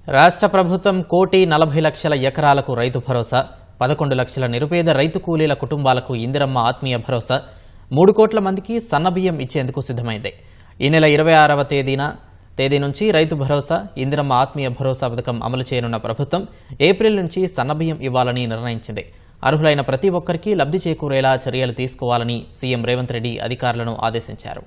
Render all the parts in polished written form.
రాష్ట్ర ప్రభుత్వం 1,40,00,000 ఎకరాలకు రైతు భరోసా, 11 లక్షల నిరుపేద రైతు కూలీల కుటుంబాలకు ఇందిరమ్మ ఆత్మీయ భరోసా, 3 కోట్ల మందికి సన్నబియ్యం ఇచ్చేందుకు సిద్ధమైంది. ఈ నెల 26వ తేదీ నుంచి రైతు భరోసా, ఇందిరమ్మ ఆత్మీయ భరోసా పథకం అమలు చేయనున్న ప్రభుత్వం ఏప్రిల్ నుంచి సన్నబియ్యం ఇవ్వాలని నిర్ణయించింది. అర్హులైన ప్రతి ఒక్కరికి లబ్ధి చేకూరేలా చర్యలు తీసుకోవాలని సీఎం రేవంత్ రెడ్డి అధికారులను ఆదేశించారు.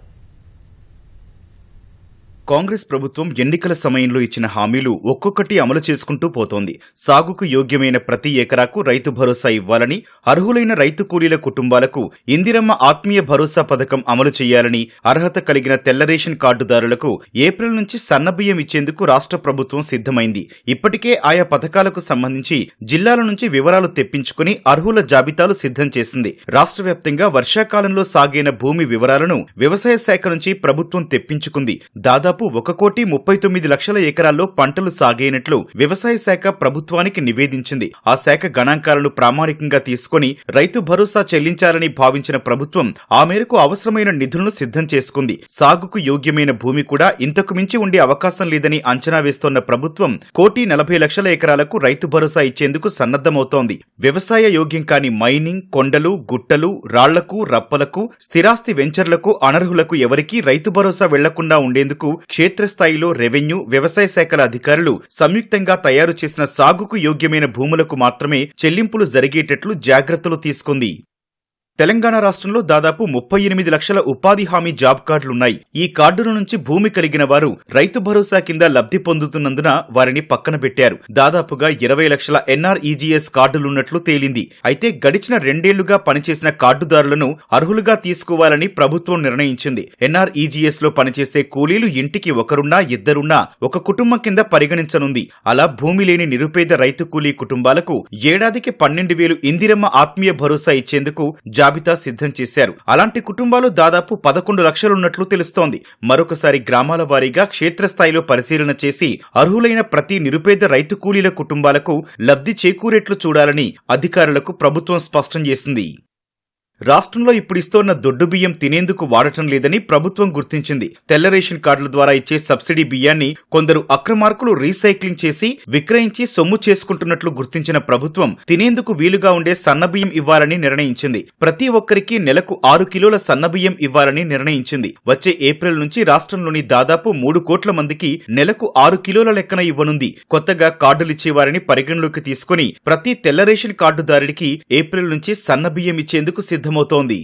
కాంగ్రెస్ ప్రభుత్వం ఎన్నికల సమయంలో ఇచ్చిన హామీలు ఒక్కొక్కటి అమలు చేసుకుంటూ పోతోంది. సాగుకు యోగ్యమైన ప్రతి ఎకరాకు రైతు భరోసా ఇవ్వాలని, అర్హులైన రైతు కూలీల కుటుంబాలకు ఇందిరమ్మ ఆత్మీయ భరోసా పథకం అమలు చేయాలని, అర్హత కలిగిన తెల్ల రేషన్ కార్డుదారులకు ఏప్రిల్ నుంచి సన్నబియ్యం ఇచ్చేందుకు రాష్ట్ర ప్రభుత్వం సిద్ధమైంది. ఇప్పటికే ఆయా పథకాలకు సంబంధించి జిల్లాల నుంచి వివరాలు తెప్పించుకుని అర్హుల జాబితాలు సిద్ధం చేసింది. రాష్ట్ర వ్యాప్తంగా వర్షాకాలంలో సాగైన భూమి వివరాలను వ్యవసాయ శాఖ నుంచి ప్రభుత్వం తెప్పించుకుంది. దాదాపు 1,39,00,000 ఎకరాల్లో పంటలు సాగైనట్లు వ్యవసాయ శాఖ ప్రభుత్వానికి నివేదించింది. ఆ శాఖ గణాంకాలను ప్రామాణికంగా తీసుకుని రైతు భరోసా చెల్లించాలని భావించిన ప్రభుత్వం ఆ మేరకు అవసరమైన నిధులను సిద్ధం చేసుకుంది. సాగుకు యోగ్యమైన భూమి కూడా ఇంతకు మించి ఉండే అవకాశం లేదని అంచనా వేస్తోన్న ప్రభుత్వం 1,40,00,000 ఎకరాలకు రైతు భరోసా ఇచ్చేందుకు సన్నద్దమవుతోంది. వ్యవసాయ యోగ్యం కాని మైనింగ్, కొండలు, గుట్టలు, రాళ్లకు, రప్పలకు, స్థిరాస్తి వెంచర్లకు అనర్హులకు ఎవరికీ రైతు భరోసా వెళ్లకుండా ఉండేందుకు క్షేత్రస్థాయిలో రెవెన్యూ, వ్యవసాయ శాఖల అధికారులు సంయుక్తంగా తయారు చేసిన సాగుకు యోగ్యమైన భూములకు మాత్రమే చెల్లింపులు జరిగేటట్లు జాగ్రత్తలు తీసుకుంది. తెలంగాణ రాష్ట్రంలో దాదాపు 38 లక్షల ఉపాధి హామీ జాబ్ కార్డులున్నాయి. ఈ కార్డుల నుంచి భూమి కలిగిన వారు రైతు భరోసా కింద లబ్ధి పొందుతున్నందున వారిని పక్కన పెట్టారు. దాదాపుగా 20 లక్షల NREGS కార్డులున్నట్లు తేలింది. అయితే గడిచిన 2 ఏళ్లుగా పనిచేసిన కార్డుదారులను అర్హులుగా తీసుకోవాలని ప్రభుత్వం నిర్ణయించింది. NREGS లో పనిచేసే కూలీలు ఇంటికి ఒకరున్నా ఇద్దరున్నా ఒక కుటుంబం కింద పరిగణించనుంది. అలా భూమి లేని నిరుపేద రైతు కూలీ కుటుంబాలకు ఏడాదికి 12,000 ఇందిరమ్మ ఆత్మీయ భరోసా ఇచ్చేందుకు జాబితా సిద్ధం చేశారు. అలాంటి కుటుంబాలు దాదాపు 11 లక్షలున్నట్లు తెలుస్తోంది. మరొకసారి గ్రామాల వారీగా క్షేత్రస్థాయిలో పరిశీలన చేసి అర్హులైన ప్రతి నిరుపేద రైతు కూలీల కుటుంబాలకు లబ్ధి చేకూరేట్లు చూడాలని అధికారులకు ప్రభుత్వం స్పష్టం చేసింది. రాష్ట్రంలో ఇప్పుడిస్తోన్న దొడ్డు బియ్యం తినేందుకు వాడటం లేదని ప్రభుత్వం గుర్తించింది. తెల్ల రేషన్ కార్డుల ద్వారా ఇచ్చే సబ్సిడీ బియ్యాన్ని కొందరు అక్రమార్కులు రీసైక్లింగ్ చేసి విక్రయించి సొమ్ము చేసుకుంటున్నట్లు గుర్తించిన ప్రభుత్వం తినేందుకు వీలుగా ఉండే సన్నబియ్యం ఇవ్వాలని నిర్ణయించింది. ప్రతి ఒక్కరికి నెలకు 6 కిలోల సన్నబియ్యం ఇవ్వాలని నిర్ణయించింది. వచ్చే ఏప్రిల్ నుంచి రాష్ట్రంలోని దాదాపు 3 కోట్ల మందికి నెలకు 6 కిలోల లెక్కన ఇవ్వనుంది. కొత్తగా కార్డులిచ్చేవారిని పరిగణలోకి తీసుకుని ప్రతి తెల్ల రేషన్ కార్డుదారుడికి ఏప్రిల్ నుంచి సన్నబియ్యం ఇచ్చేందుకు సిద్ధమవుతోంది.